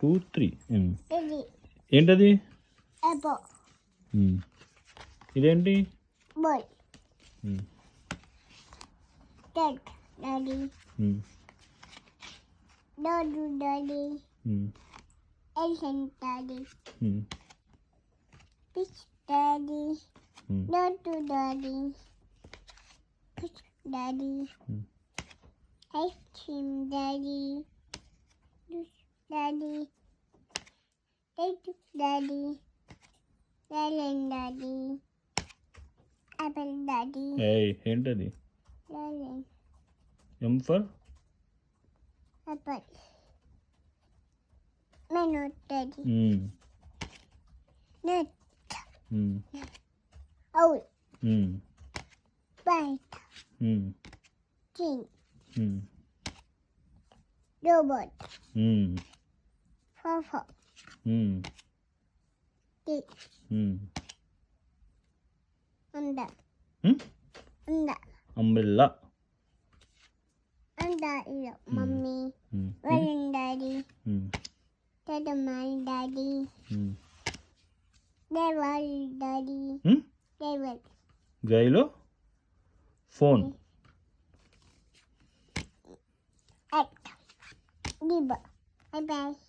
2 3 ఇది ఏంటది అబో ఇదేంటి బాయ్ డాడ్ డాడీ డోడు daddy elephant daddy fish daddy డోడు daddy fish daddy ice cream daddy daddy daddy lion daddy apple daddy ఏయ్ ఏంటది lion M for apple menu daddy nut owl bite king robot ఫోఫో tick అండ అండ umbrella అండ ఇలో mummy lion daddy Daddy, daddy. Devil, daddy. Devil. గైలో phone Act. Giba. Bye bye.